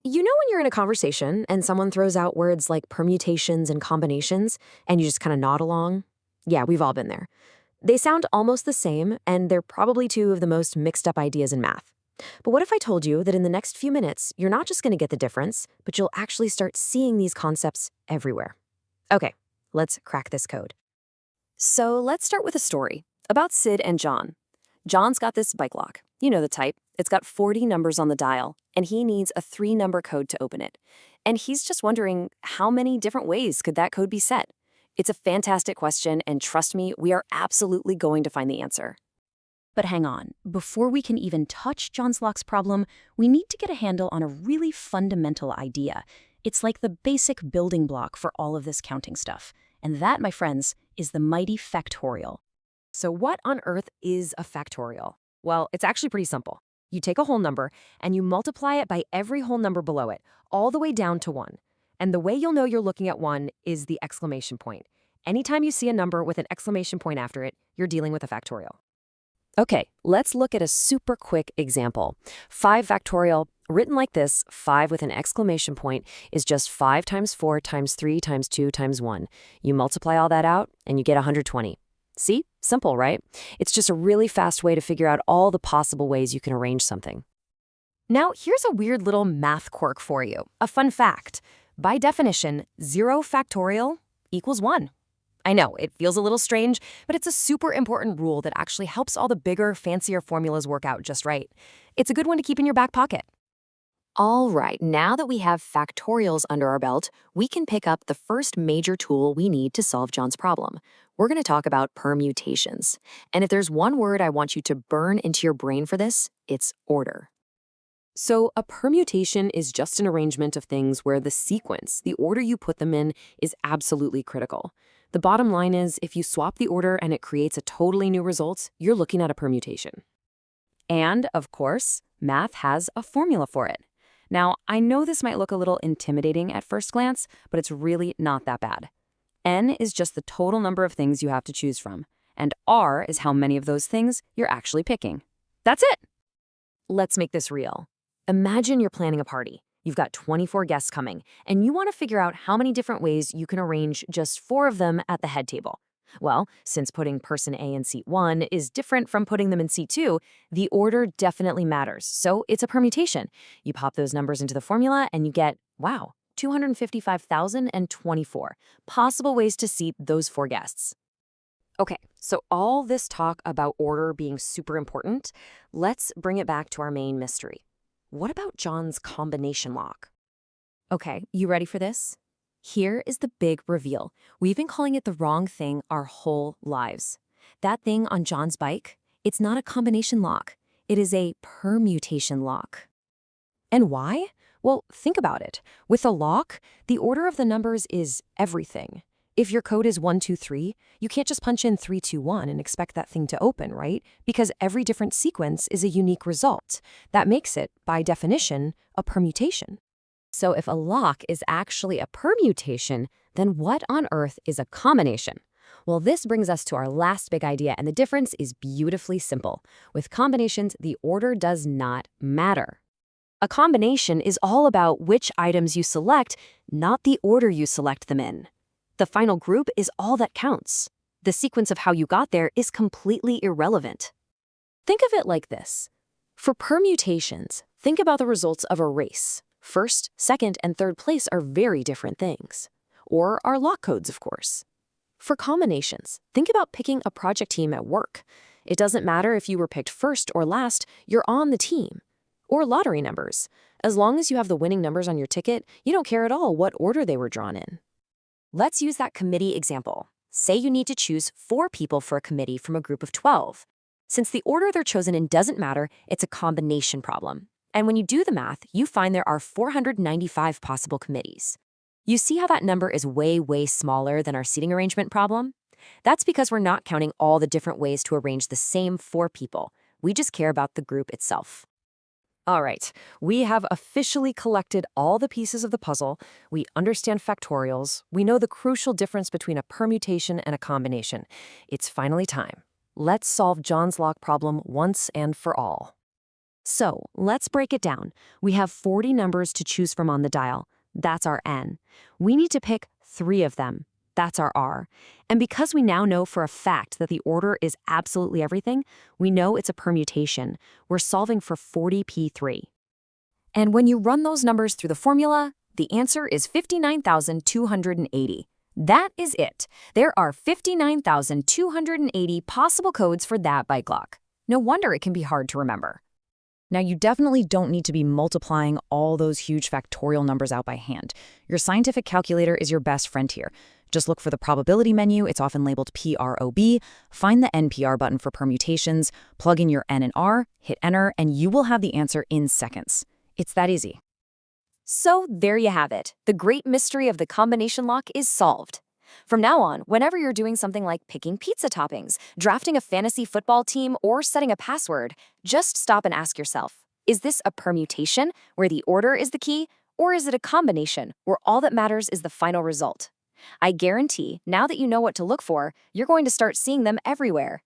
You know when you're in a conversation and someone throws out words like permutations and combinations, and you just kind of nod along? Yeah, we've all been there. They sound almost the same, and they're probably two of the most mixed up ideas in math. But what if I told you that in the next few minutes, you're not just going to get the difference, but you'll actually start seeing these concepts everywhere? Okay, let's crack this code. So let's start with a story about Sid and John. John's got this bike lock. You know the type. It's got 40 numbers on the dial, and he needs a 3-number code to open it. And he's just wondering, how many different ways could that code be set? It's a fantastic question, and trust me, we are absolutely going to find the answer. But hang on, before we can even touch John's lock's problem, we need to get a handle on a really fundamental idea. It's like the basic building block for all of this counting stuff. And that, my friends, is the mighty factorial. So what on earth is a factorial? Well, it's actually pretty simple. You take a whole number and you multiply it by every whole number below it, all the way down to 1. And the way you'll know you're looking at 1 is the exclamation point. Anytime you see a number with an exclamation point after it, you're dealing with a factorial. Okay, let's look at a super quick example. 5 factorial, written like this, 5 with an exclamation point, is just 5 times 4 times 3 times 2 times 1. You multiply all that out and you get 120. See? Simple, right? It's just a really fast way to figure out all the possible ways you can arrange something. Now, here's a weird little math quirk for you. A fun fact. By definition, 0 factorial equals 1. I know, it feels a little strange, but it's a super important rule that actually helps all the bigger, fancier formulas work out just right. It's a good one to keep in your back pocket. All right, now that we have factorials under our belt, we can pick up the first major tool we need to solve John's problem. We're going to talk about permutations. And if there's one word I want you to burn into your brain for this, it's order. So a permutation is just an arrangement of things where the sequence, the order you put them in, is absolutely critical. The bottom line is, if you swap the order and it creates a totally new result, you're looking at a permutation. And, of course, math has a formula for it. Now, I know this might look a little intimidating at first glance, but it's really not that bad. N is just the total number of things you have to choose from, and R is how many of those things you're actually picking. That's it! Let's make this real. Imagine you're planning a party. You've got 24 guests coming, and you want to figure out how many different ways you can arrange just 4 of them at the head table. Well, since putting person A in seat 1 is different from putting them in seat 2, the order definitely matters. So it's a permutation. You pop those numbers into the formula and you get, wow, 255,024 possible ways to seat those 4 guests. Okay, so all this talk about order being super important, let's bring it back to our main mystery. What about John's combination lock? Okay, you ready for this? Here is the big reveal. We've been calling it the wrong thing our whole lives. That thing on John's bike, it's not a combination lock. It is a permutation lock. And why? Well, think about it. With a lock, the order of the numbers is everything. If your code is 123, you can't just punch in 321 and expect that thing to open, right? Because every different sequence is a unique result. That makes it, by definition, a permutation. So if a lock is actually a permutation, then what on earth is a combination? Well, this brings us to our last big idea, and the difference is beautifully simple. With combinations, the order does not matter. A combination is all about which items you select, not the order you select them in. The final group is all that counts. The sequence of how you got there is completely irrelevant. Think of it like this. For permutations, think about the results of a race. First, second, and third place are very different things. Or our lock codes, of course. For combinations, think about picking a project team at work. It doesn't matter if you were picked first or last, you're on the team. Or lottery numbers. As long as you have the winning numbers on your ticket, you don't care at all what order they were drawn in. Let's use that committee example. Say you need to choose 4 people for a committee from a group of 12. Since the order they're chosen in doesn't matter, it's a combination problem. And when you do the math, you find there are 495 possible committees. You see how that number is way, way smaller than our seating arrangement problem? That's because we're not counting all the different ways to arrange the same 4 people. We just care about the group itself. All right, we have officially collected all the pieces of the puzzle. We understand factorials. We know the crucial difference between a permutation and a combination. It's finally time. Let's solve John's lock problem once and for all. So let's break it down. We have 40 numbers to choose from on the dial. That's our N. We need to pick 3 of them. That's our R. And because we now know for a fact that the order is absolutely everything, we know it's a permutation. We're solving for 40p3. And when you run those numbers through the formula, the answer is 59,280. That is it. There are 59,280 possible codes for that byte clock. No wonder it can be hard to remember. Now, you definitely don't need to be multiplying all those huge factorial numbers out by hand. Your scientific calculator is your best friend here. Just look for the probability menu. It's often labeled PROB. Find the NPR button for permutations, plug in your N and R, hit enter, and you will have the answer in seconds. It's that easy. So there you have it. The great mystery of the combination lock is solved. From now on, whenever you're doing something like picking pizza toppings, drafting a fantasy football team, or setting a password, just stop and ask yourself, is this a permutation where the order is the key, or is it a combination where all that matters is the final result? I guarantee, now that you know what to look for, you're going to start seeing them everywhere.